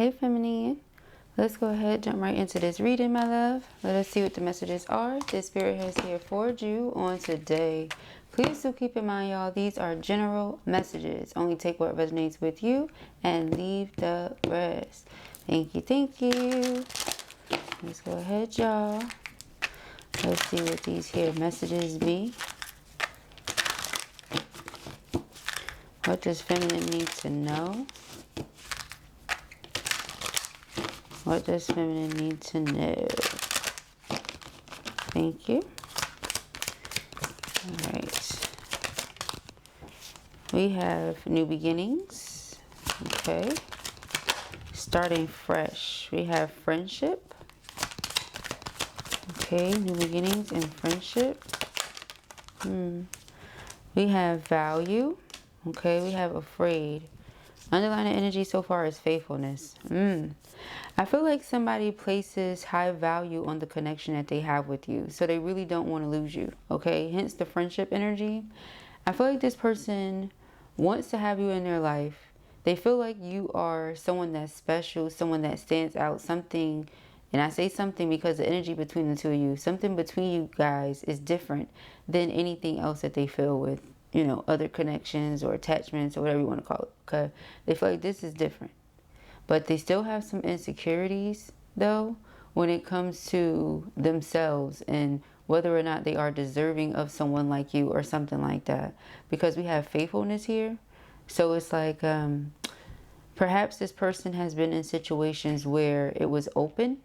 Hey feminine, let's go ahead, jump right into this reading, my love. Let us see what the messages are this spirit has here for you on today. Please do keep in mind, y'all, these are general messages. Only take what resonates with you and leave the rest. Thank you, thank you. Let's go ahead, y'all. Let's see what these here messages be. What does feminine need to know? What does feminine need to know? Thank you. All right. We have new beginnings. Okay. Starting fresh. We have friendship. Okay, new beginnings and friendship. We have value. Okay, we have afraid. Underlying energy so far is faithfulness. I feel like somebody places high value on the connection that they have with you. So they really don't want to lose you. Okay, hence the friendship energy. I feel like this person wants to have you in their life. They feel like you are someone that's special, someone that stands out, something. And I say something because the energy between the two of you, something between you guys is different than anything else that they feel with, you know, other connections or attachments or whatever you want to call it. Okay, they feel like this is different. But they still have some insecurities, though, when it comes to themselves and whether or not they are deserving of someone like you or something like that. Because we have faithfulness here. So it's like perhaps this person has been in situations where it was open.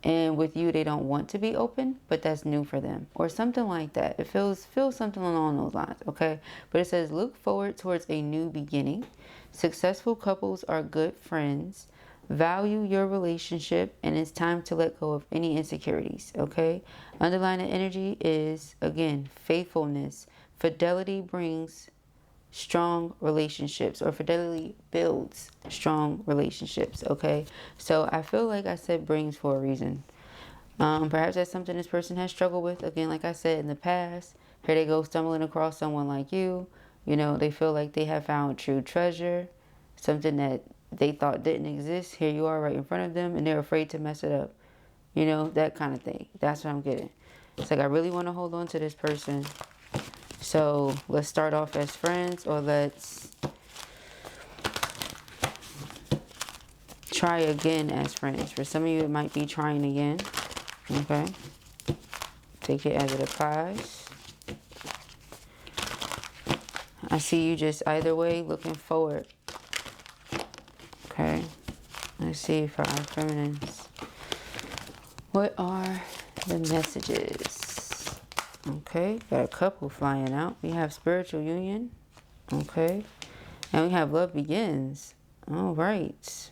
And with you, they don't want to be open, but that's new for them. Or something like that. It feels something along those lines, okay? But it says, look forward towards a new beginning. Successful couples are good friends. Value your relationship, and it's time to let go of any insecurities, okay? Underlying energy is, again, faithfulness. Fidelity brings strong relationships, or fidelity builds strong relationships. Okay, so I feel like I said brings for a reason. Perhaps that's something this person has struggled with, again, like I said, in the past. Here they go stumbling across someone like you. You know, they feel like they have found true treasure, something that they thought didn't exist. Here you are right in front of them, and they're afraid to mess it up. You know, that kind of thing. That's what I'm getting. It's like I really want to hold on to this person. So let's start off as friends, or let's try again as friends. For some of you, it might be trying again. Okay. Take it as it applies. I see you just either way looking forward. Okay. Let's see for our feminines. What are the messages? Okay, got a couple flying out. We have spiritual union. Okay. And we have love begins. All right.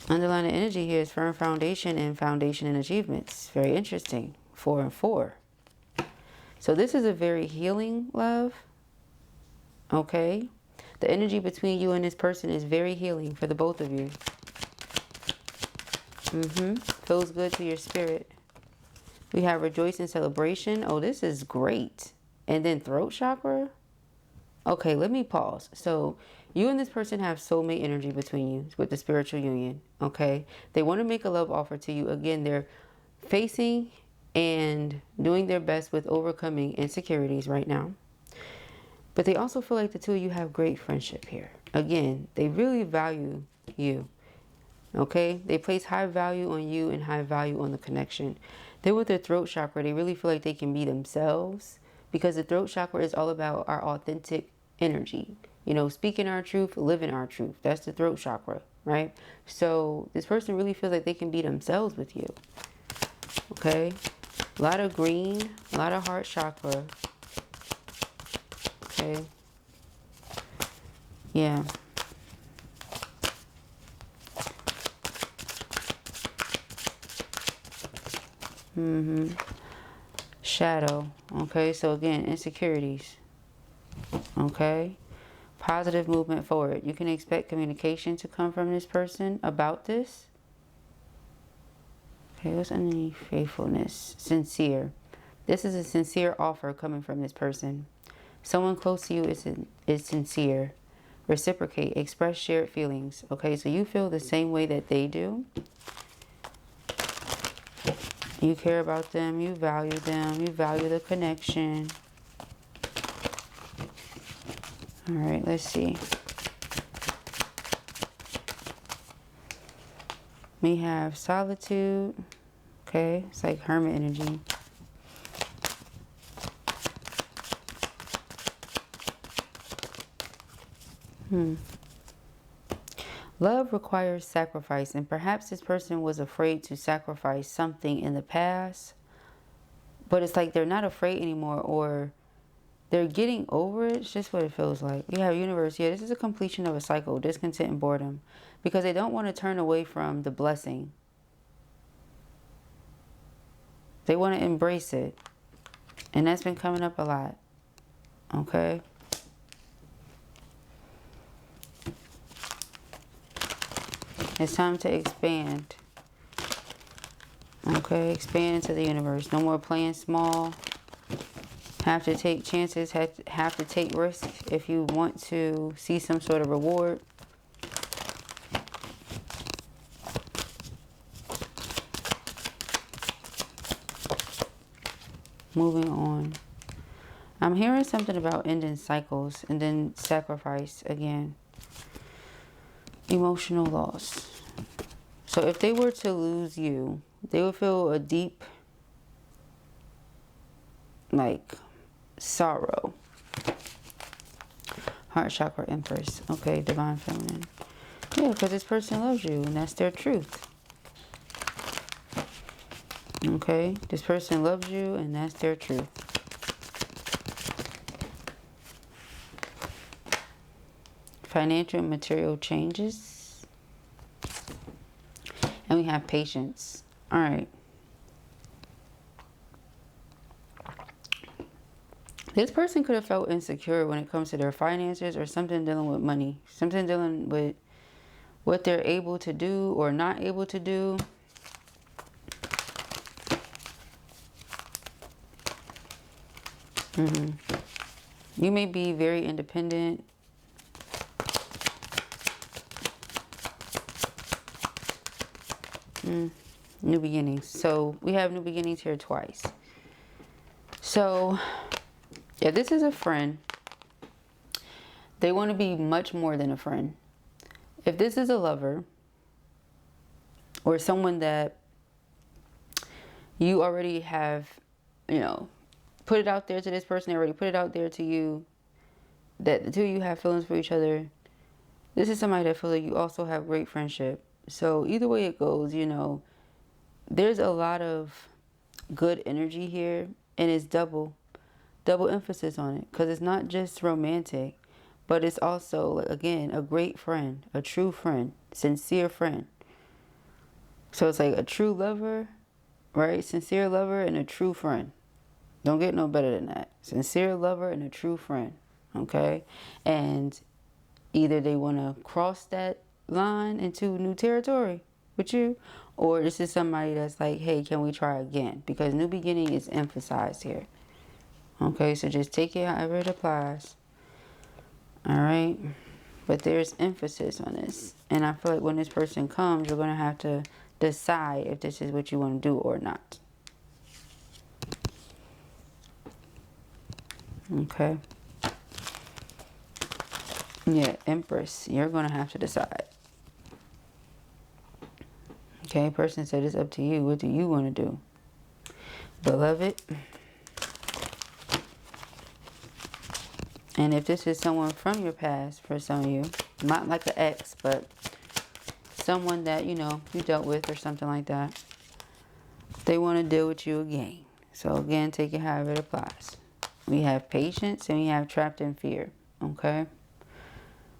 Underlying energy here is firm foundation and foundation and achievements. Very interesting. 4 and 4. So this is a very healing love. Okay. The energy between you and this person is very healing for the both of you. Feels good to your spirit. We have rejoice and celebration. Oh, this is great. And then throat chakra. Okay, let me pause. So you and this person have soulmate energy between you with the spiritual union. Okay, they want to make a love offer to you. Again, they're facing and doing their best with overcoming insecurities right now. But they also feel like the two of you have great friendship here. Again, they really value you. Okay, they place high value on you and high value on the connection. Then with their throat chakra, they really feel like they can be themselves, because the throat chakra is all about our authentic energy. You know, speaking our truth, living our truth. That's the throat chakra, right? So this person really feels like they can be themselves with you. Okay, a lot of green, a lot of heart chakra. Okay, yeah. Shadow. Okay, so again, insecurities. Okay, positive movement forward. You can expect communication to come from this person about this. Okay, what's underneath faithfulness? Sincere. This is a sincere offer coming from this person. Someone close to you is sincere. reciprocate, express shared feelings. Okay, so you feel the same way that they do. You care about them, you value the connection. All right, let's see. We have solitude. Okay, it's like hermit energy. Love requires sacrifice, and perhaps this person was afraid to sacrifice something in the past, but it's like they're not afraid anymore, or they're getting over it. It's just what it feels like. We have universe. Yeah, this is a completion of a cycle, discontent and boredom, because they don't want to turn away from the blessing. They want to embrace it, and that's been coming up a lot. Okay. It's time to expand. Okay, expand into the universe. No more playing small. Have to take chances, have to take risks if you want to see some sort of reward. Moving on. I'm hearing something about ending cycles and then sacrifice again. Emotional loss. So if they were to lose you, they would feel a deep, like, sorrow. Heart chakra, Empress. Okay, divine feminine. Yeah, because this person loves you and that's their truth. Okay, this person loves you and that's their truth. Financial and material changes. And we have patience. All right. This person could have felt insecure when it comes to their finances or something dealing with money. Something dealing with what they're able to do or not able to do. You may be very independent. New beginnings. So we have new beginnings here twice. So yeah, this is a friend. They want to be much more than a friend. If this is a lover or someone that you already have, you know, put it out there to this person, they already put it out there to you, that the two of you have feelings for each other. This is somebody that feels like you also have great friendship. So either way it goes, you know, there's a lot of good energy here, and it's double emphasis on it, because it's not just romantic, but it's also, like, again, a great friend, a true friend, sincere friend. So it's like a true lover, right? Sincere lover and a true friend. Don't get no better than that. Sincere lover and a true friend. Okay? And either they want to cross that line into new territory with you, or this is somebody that's like, hey, can we try again? Because new beginning is emphasized here. Okay, so just take it however it applies. All right? But there's emphasis on this. And I feel like when this person comes, you're going to have to decide if this is what you want to do or not. Okay. Yeah, Empress, you're going to have to decide. Okay, person said it's up to you. What do you want to do? Beloved. And if this is someone from your past, for some of you, not like an ex, but someone that, you know, you dealt with or something like that, they want to deal with you again. So again, take it however it applies. We have patience and we have trapped in fear. Okay?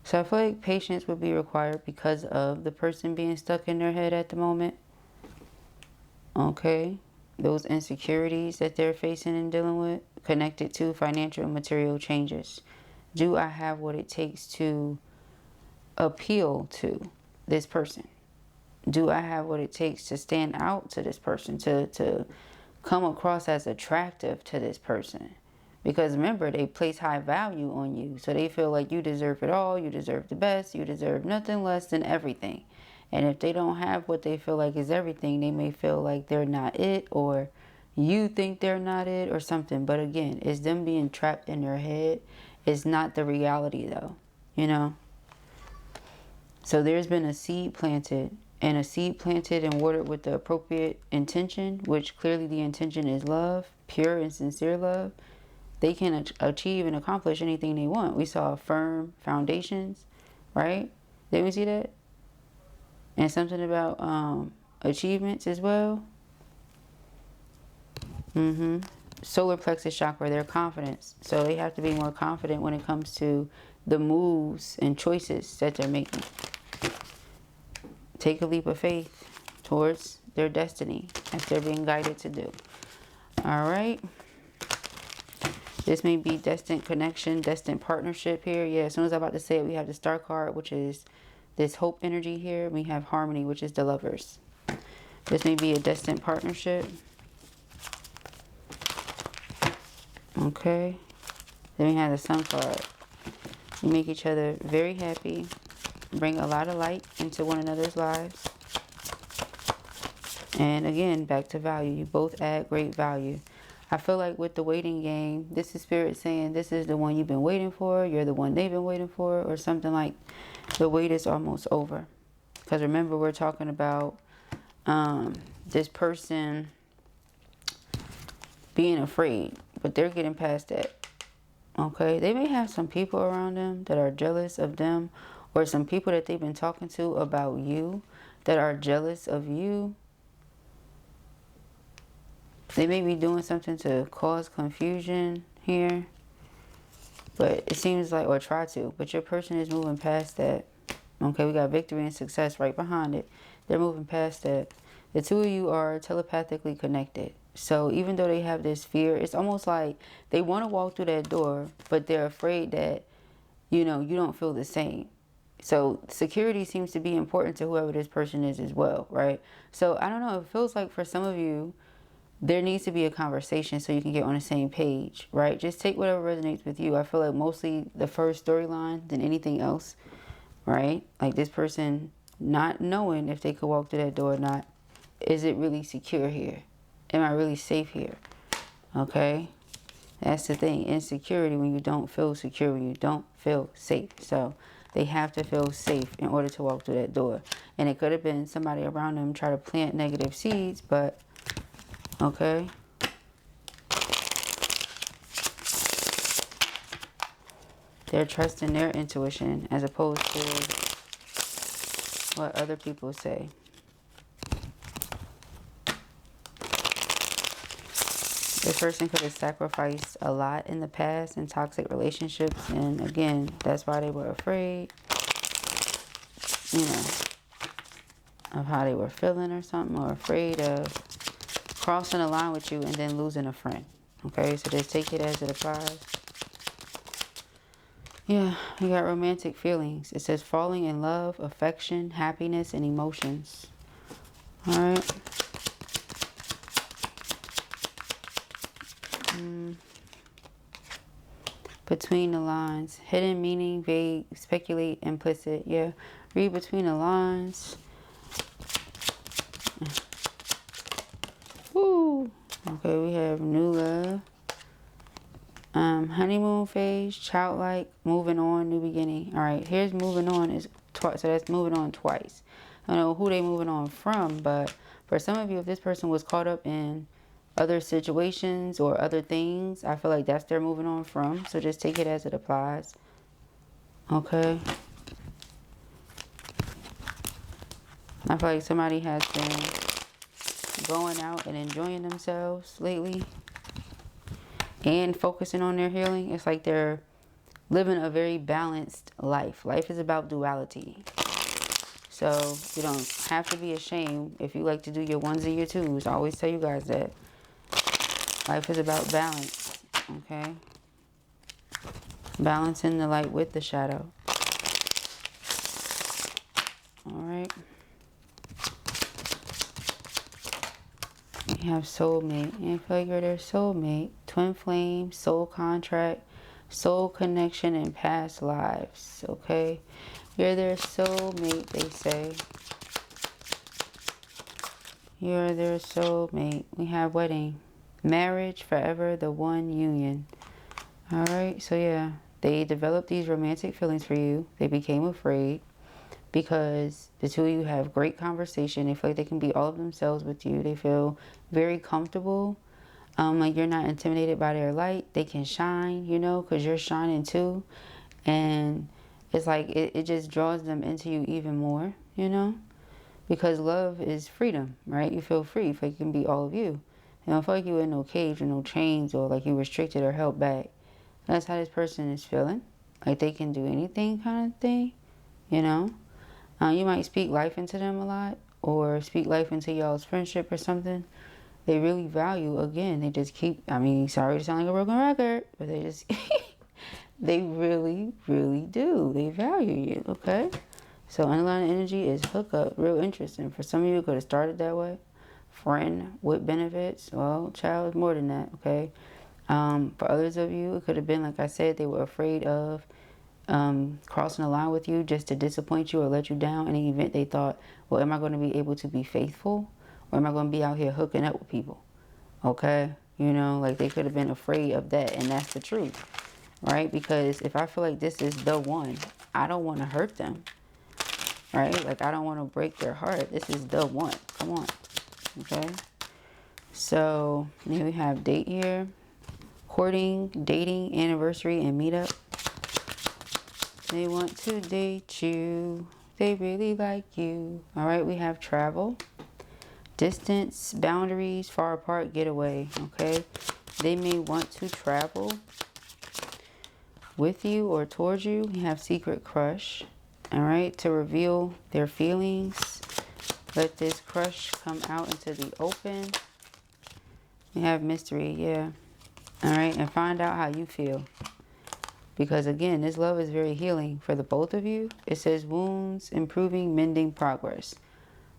So I feel like patience would be required because of the person being stuck in their head at the moment. Okay? Those insecurities that they're facing and dealing with, connected to financial and material changes. Do I have what it takes to appeal to this person? Do I have what it takes to stand out to this person, to come across as attractive to this person? Because remember, they place high value on you. So they feel like you deserve it all. You deserve the best. You deserve nothing less than everything. And if they don't have what they feel like is everything, they may feel like they're not it, or you think they're not it or something. But again, it's them being trapped in their head. It's not the reality though, you know. So there's been a seed planted, and a seed planted and watered with the appropriate intention, which clearly the intention is love, pure and sincere love. They can achieve and accomplish anything they want. We saw firm foundations, right? Didn't we see that? And something about achievements as well. Solar plexus chakra, their confidence. So they have to be more confident when it comes to the moves and choices that they're making. Take a leap of faith towards their destiny as they're being guided to do. All right. This may be destined connection, destined partnership here. Yeah, as soon as I'm about to say it, we have the star card, which is this hope energy here. We have harmony, which is the lovers. This may be a destined partnership. Okay. Then we have the sun card. You make each other very happy. Bring a lot of light into one another's lives. And again, back to value. You both add great value. I feel like with the waiting game, this is Spirit saying this is the one you've been waiting for. You're the one they've been waiting for, or something like the wait is almost over. Because remember, we're talking about this person being afraid, but they're getting past that. Okay, they may have some people around them that are jealous of them, or some people that they've been talking to about you that are jealous of you. They may be doing something to cause confusion here, but it seems like, or try to, but your person is moving past that. Okay, we got victory and success right behind it. They're moving past that. The two of you are telepathically connected. So even though they have this fear, it's almost like they want to walk through that door, but they're afraid that, you know, you don't feel the same. So security seems to be important to whoever this person is as well, right? So I don't know, it feels like for some of you, there needs to be a conversation so you can get on the same page, right? Just take whatever resonates with you. I feel like mostly the first storyline than anything else, right? Like this person not knowing if they could walk through that door or not. Is it really secure here? Am I really safe here? Okay? That's the thing. Insecurity, when you don't feel secure, when you don't feel safe. So they have to feel safe in order to walk through that door. And it could have been somebody around them try to plant negative seeds, but okay. They're trusting their intuition as opposed to what other people say. This person could have sacrificed a lot in the past in toxic relationships. And again, that's why they were afraid, you know, of how they were feeling or something, or afraid of crossing a line with you and then losing a friend. Okay, so just take it as it applies. Yeah, you got romantic feelings. It says falling in love, affection, happiness, and emotions. All right. Between the lines. Hidden meaning, vague, speculate, implicit. Yeah, read between the lines. Woo. Okay, we have new love. Honeymoon phase, childlike, moving on, new beginning. All right, here's moving on is twice, so that's moving on twice. I don't know who they moving on from, but for some of you, if this person was caught up in other situations or other things, I feel like that's they're moving on from. So just take it as it applies. Okay. I feel like somebody has been going out and enjoying themselves lately and focusing on their healing. It's like they're living a very balanced life. Life is about duality. So you don't have to be ashamed if you like to do your ones and your twos. I always tell you guys that life is about balance. Okay? Balancing the light with the shadow. All right. We You have soulmate. And I feel like you're their soulmate. Twin flame, soul contract, soul connection, and past lives. Okay? You're their soulmate, they say. You're their soulmate. We have wedding. Marriage, forever, the one union. Alright, so yeah. They developed these romantic feelings for you. They became afraid because the two of you have great conversation. They feel like they can be all of themselves with you. They feel very comfortable. Like you're not intimidated by their light. They can shine, you know, because you're shining too. And it's like it just draws them into you even more, you know. Because love is freedom, right? You feel free. You feel like you can be all of you. You don't feel like you're in no cage or no chains or like you're restricted or held back. That's how this person is feeling. Like they can do anything kind of thing, you know. You might speak life into them a lot or speak life into y'all's friendship or something. They really value, again, they just keep, I mean, sorry to sound like a broken record, but they just, they really, really do. They value you, okay? So underlying energy is hookup, real interesting. For some of you, it could have started that way. Friend with benefits. Well, child, more than that, okay? For others of you, it could have been, like I said, they were afraid of crossing the line with you just to disappoint you or let you down. In the event they thought, well, am I going to be able to be faithful? Or am I going to be out here hooking up with people? Okay? You know, like they could have been afraid of that. And that's the truth, right? Because if I feel like this is the one, I don't want to hurt them. Right? Like, I don't want to break their heart. This is the one. Come on. Okay? So, here we have date here. Courting, dating, anniversary, and meetup. They want to date you. They really like you. Alright, we have travel. Distance, boundaries, far apart, getaway. Okay? They may want to travel with you or towards you. We have secret crush. Alright, to reveal their feelings. Let this crush come out into the open. We have mystery, yeah. Alright, and find out how you feel. Because again, this love is very healing for the both of you. It says wounds, improving, mending, progress.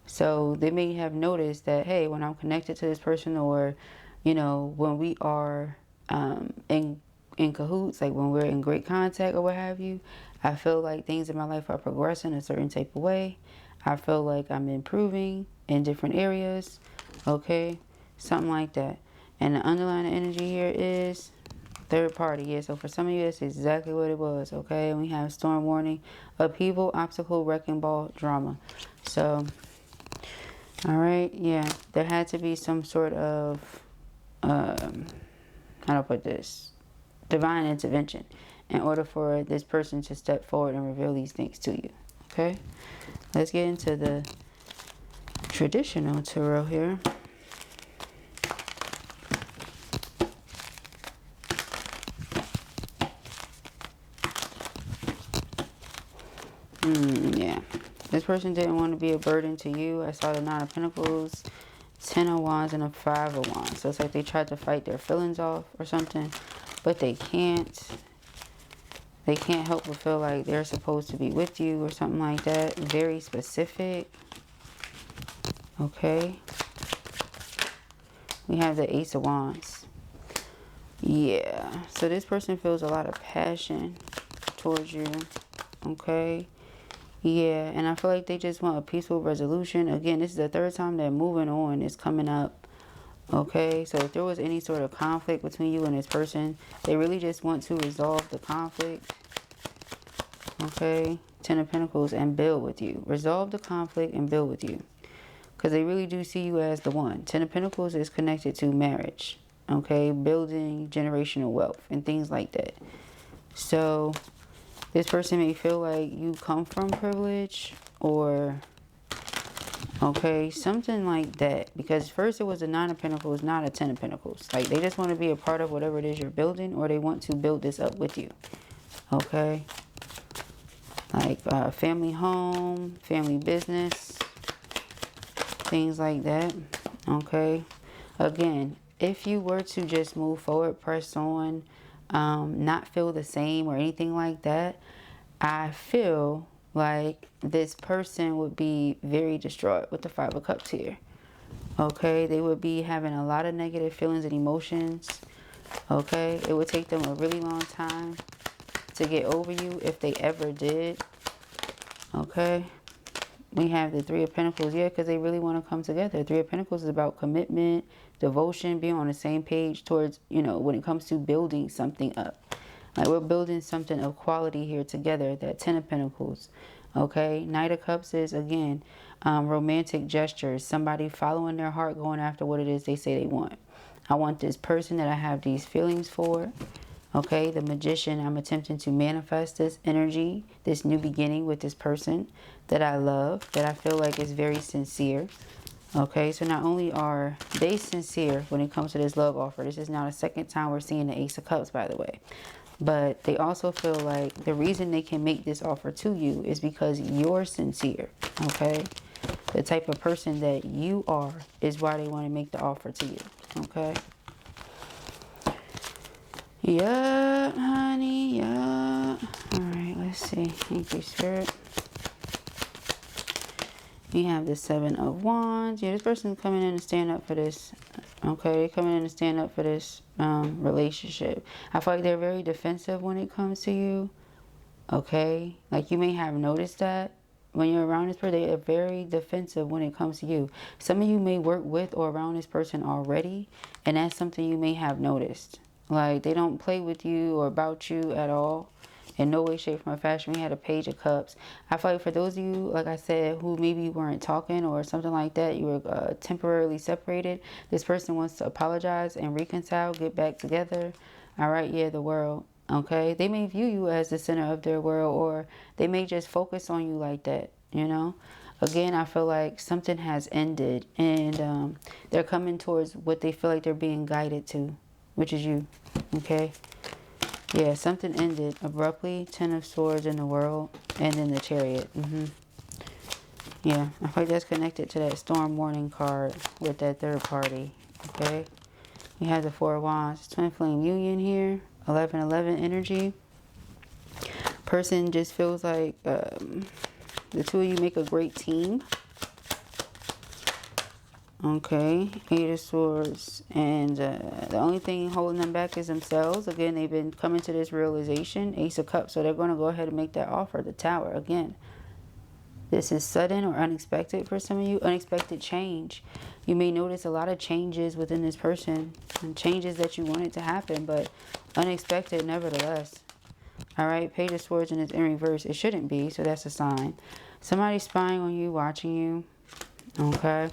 So they may have noticed that, hey, when I'm connected to this person, or, you know, when we are in cahoots, like when we're in great contact or what have you, I feel like things in my life are progressing a certain type of way. I feel like I'm improving in different areas. Okay, something like that. And the underlying energy here is third party. Yeah, so for some of you, that's exactly what it was. Okay, and we have storm warning, upheaval, obstacle, wrecking ball, drama. So, all right, yeah, there had to be some sort of how do I put this, divine intervention in order for this person to step forward and reveal these things to you. Okay, let's get into the traditional tarot here. Yeah, this person didn't want to be a burden to you. I saw the Nine of Pentacles, 10 of Wands, and a 5 of Wands. So it's like they tried to fight their feelings off or something, but they can't. They can't help but feel like they're supposed to be with you or something like that. Very specific. Okay. We have the Ace of Wands. Yeah. So this person feels a lot of passion towards you. Okay. Yeah. And I feel like they just want a peaceful resolution. Again, this is the third time that moving on is coming up. Okay. So if there was any sort of conflict between you and this person, they really just want to resolve the conflict. Okay. 10 of Pentacles, and build with you. Resolve the conflict and build with you. Because they really do see you as the one. 10 of Pentacles is connected to marriage. Okay. Building generational wealth and things like that. So this person may feel like you come from privilege or, okay, something like that. Because first it was a 9 of Pentacles, not a 10 of Pentacles. Like they just want to be a part of whatever it is you're building, or they want to build this up with you. Okay. Like family home, family business, things like that. Okay. Again, if you were to just move forward, press on, not feel the same or anything like that, I feel like this person would be very distraught with the 5 of Cups here. Okay, they would be having a lot of negative feelings and emotions. Okay, it would take them a really long time to get over you if they ever did. Okay, we have the Three of Pentacles. Yeah, because they really want to come together. Three of Pentacles is about commitment, devotion, being on the same page towards, you know, when it comes to building something up. Like, we're building something of quality here together. That Ten of Pentacles. Okay, Knight of Cups is, again, romantic gestures. Somebody following their heart, going after what it is they say they want. I want this person that I have these feelings for. Okay, the Magician, I'm attempting to manifest this energy, this new beginning with this person that I love, that I feel like is very sincere. Okay, so not only are they sincere when it comes to this love offer, this is now the second time we're seeing the Ace of Cups, by the way. But they also feel like the reason they can make this offer to you is because you're sincere. Okay, the type of person that you are is why they want to make the offer to you. Okay. Yeah, honey, yeah. Alright, let's see. Thank you, Spirit. We have the Seven of Wands. Yeah, this person's coming in to stand up for this. Okay, they're coming in to stand up for this relationship. I feel like they're very defensive when it comes to you. Okay, like you may have noticed that when you're around this person, they are very defensive when it comes to you. Some of you may work with or around this person already, and that's something you may have noticed. Like, they don't play with you or about you at all. In no way, shape, or fashion. We had a Page of Cups. I feel like for those of you, like I said, who maybe weren't talking or something like that, you were temporarily separated. This person wants to apologize and reconcile, get back together. All right, yeah, the World. Okay, they may view you as the center of their world, or they may just focus on you like that, you know. Again, I feel like something has ended, and they're coming towards what they feel like they're being guided to, which is you. Okay, yeah, something ended abruptly. Ten of Swords in the World, and then the Chariot. Yeah, I feel like that's connected to that storm warning card with that third party. Okay, we have the Four of Wands. Twin flame union here. 11-11 energy. Person just feels like the two of you make a great team. Okay, Eight of Swords, and the only thing holding them back is themselves. Again, they've been coming to this realization. Ace of Cups, so they're going to go ahead and make that offer. The Tower, again, this is sudden or unexpected for some of you. Unexpected change. You may notice a lot of changes within this person, and changes that you wanted to happen, but unexpected nevertheless. All right, Page of Swords, and it's in reverse. It shouldn't be, so that's a sign. Somebody's spying on you, watching you. Okay.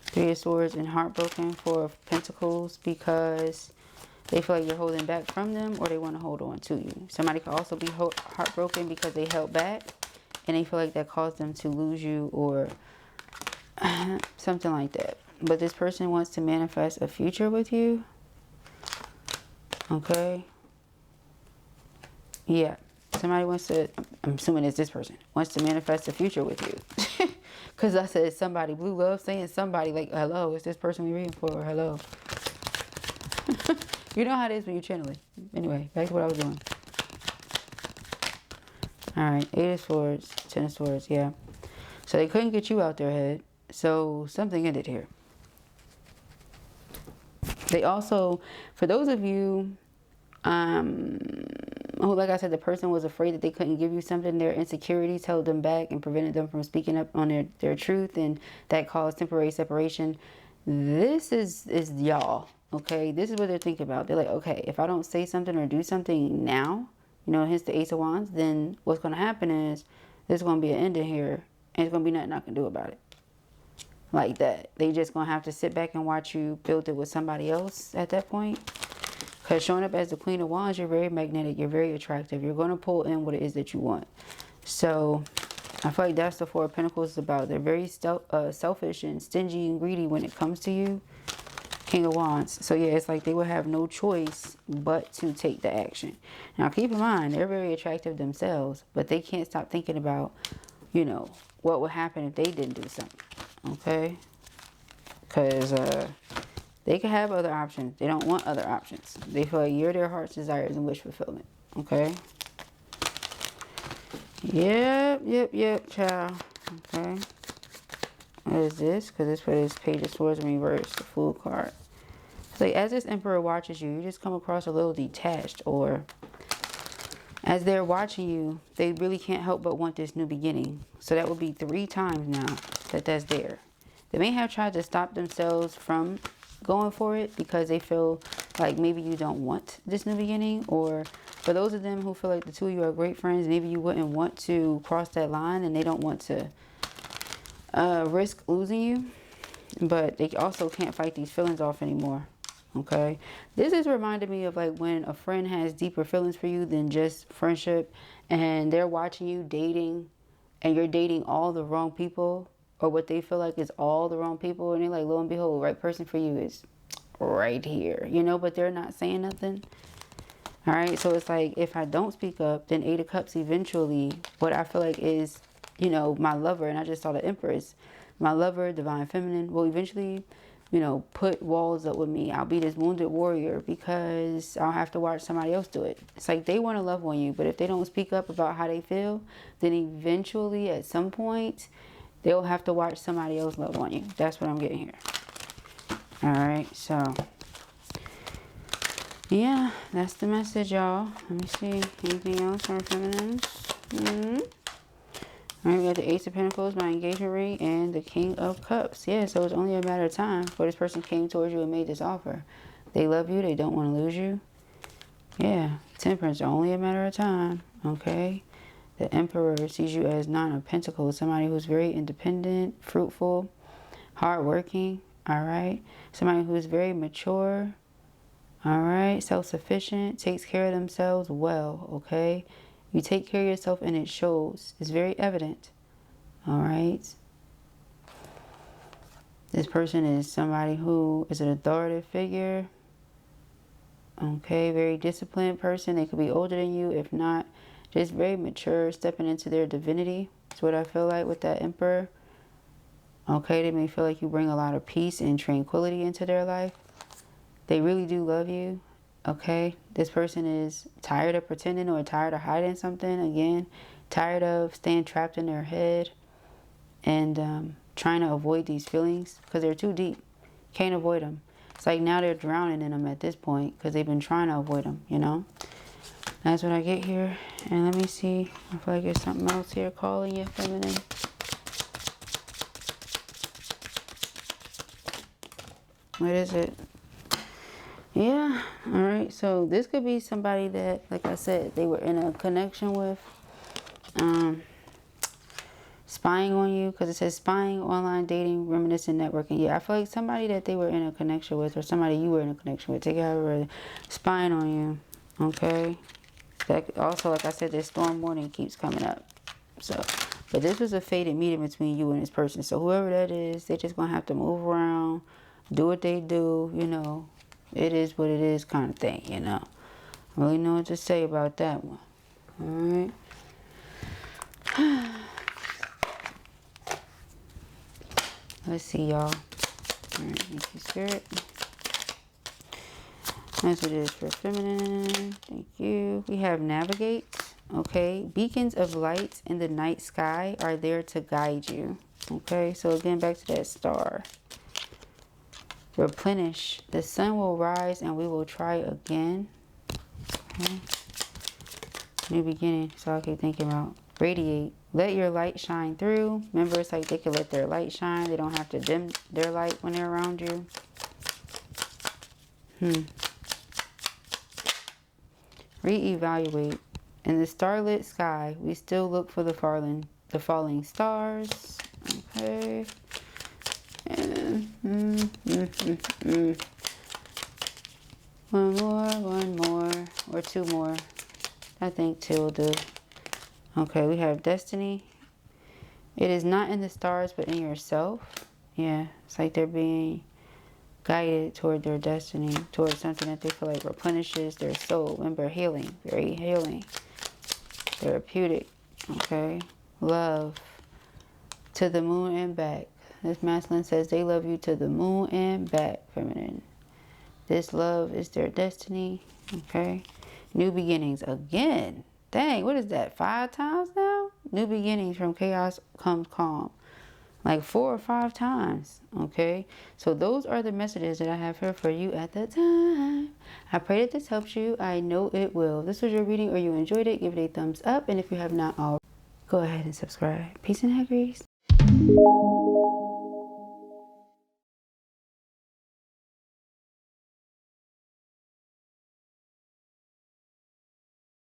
Three of Swords and heartbroken. Four of Pentacles, because they feel like you're holding back from them, or they want to hold on to you. Somebody could also be heartbroken because they held back, and they feel like that caused them to lose you, or something like that. But this person wants to manifest a future with you. Okay. Yeah. Somebody wants to, I'm assuming it's this person, wants to manifest a future with you. Because I said somebody. Blue love saying somebody, like, hello, is this person we reading for? Hello. You know how it is when you're channeling. Anyway, back to what I was doing. Alright, Eight of Swords, Ten of Swords, yeah. So they couldn't get you out their head. So something ended here. They also, for those of you who, like I said, the person was afraid that they couldn't give you something, their insecurities held them back and prevented them from speaking up on their truth, and that caused temporary separation. This is y'all. Okay, this is what they're thinking about. They're like, okay, if I don't say something or do something now, you know, hence the Ace of Wands, then what's going to happen is there's going to be an ending here, and there's going to be nothing I can do about it. Like that. They just going to have to sit back and watch you build it with somebody else at that point. Because showing up as the Queen of Wands, you're very magnetic, you're very attractive. You're going to pull in what it is that you want. So I feel like that's the Four of Pentacles is about. They're very selfish and stingy and greedy when it comes to you. King of Wands. So yeah, it's like they will have no choice but to take the action. Now keep in mind, they're very attractive themselves, but they can't stop thinking about, you know, what would happen if they didn't do something. Okay? Because they could have other options. They don't want other options. They feel like you're their heart's desires and wish fulfillment. Okay? Yep, child. Okay? What is this? Because this is Page of Swords in reverse, the Fool card. It's like, as this Emperor watches you, you just come across a little detached, or as they're watching you, they really can't help but want this new beginning. So that would be 3 times now that's there. They may have tried to stop themselves from going for it because they feel like maybe you don't want this new beginning, or for those of them who feel like the two of you are great friends, maybe you wouldn't want to cross that line and they don't want to risk losing you, but they also can't fight these feelings off anymore. Okay, this is reminding me of like when a friend has deeper feelings for you than just friendship, and they're watching you dating and you're dating all the wrong people, or what they feel like is all the wrong people, and they're like, lo and behold, the right person for you is right here, you know, but they're not saying nothing. All right, so it's like, if I don't speak up, then 8 of Cups eventually, what I feel like is, you know, my lover, and I just saw the Empress, my lover, Divine Feminine, will eventually, you know, put walls up with me. I'll be this wounded warrior because I'll have to watch somebody else do it. It's like they want to love on you, but if they don't speak up about how they feel, then eventually at some point they'll have to watch somebody else love on you. That's what I'm getting here. All right, so yeah, that's the message, y'all. Let me see, anything else for feminines? All right, we got the Ace of Pentacles, my engagement ring, and the King of Cups. Yeah, so it's only a matter of time before this person came towards you and made this offer. They love you. They don't want to lose you. Yeah, Temperance, only a matter of time. Okay. The Emperor sees you as 9 of Pentacles, somebody who's very independent, fruitful, hardworking. All right. Somebody who's very mature. All right. Self-sufficient, takes care of themselves well. Okay. You take care of yourself and it shows. It's very evident. All right. This person is somebody who is an authoritative figure. Okay. Very disciplined person. They could be older than you. If not, just very mature, stepping into their divinity. That's what I feel like with that Emperor. Okay. They may feel like you bring a lot of peace and tranquility into their life. They really do love you. Okay, this person is tired of pretending or tired of hiding something. Again, tired of staying trapped in their head and trying to avoid these feelings because they're too deep. Can't avoid them. It's like now they're drowning in them at this point because they've been trying to avoid them, you know. That's what I get here. And let me see. I feel like there's something else here calling you, feminine. What is it? Yeah, all right. So this could be somebody that, like I said, they were in a connection with, spying on you, because it says spying, online dating, reminiscent, networking. Yeah, I feel like somebody that they were in a connection with, or somebody you were in a connection with, take however, spying on you. Okay. That also, like I said, this storm warning keeps coming up. So, but this was a fated meeting between you and this person. So whoever that is, they're just gonna have to move around, do what they do, you know. It is what it is kind of thing, you know. I really know what to say about that one. Alright. Let's see, y'all. Alright, thank you, Spirit. That's what it is for feminine. Thank you. We have navigate. Okay. Beacons of light in the night sky are there to guide you. Okay. So again, back to that star. Replenish. The sun will rise and we will try again. Okay. New beginning. So I keep thinking about radiate. Let your light shine through. Remember, it's like they can let their light shine. They don't have to dim their light when they're around you. Reevaluate. In the starlit sky, we still look for the falling stars. Okay. And one more, or 2 more. I think 2 will do. Okay, we have destiny. It is not in the stars, but in yourself. Yeah, it's like they're being guided toward their destiny, towards something that they feel like replenishes their soul. Remember, healing, very healing, therapeutic. Okay, love, to the moon and back. This masculine says they love you to the moon and back, feminine. This love is their destiny. Okay, new beginnings again. Dang, what is that, 5 times now? New beginnings, from chaos comes calm. like 4 or 5 times. Okay, so those are the messages that I have here for you at the time. I pray that this helps you. I know it will. If this was your reading or you enjoyed it, give it a thumbs up, and if you have not already, go ahead and subscribe. Peace and hair grease.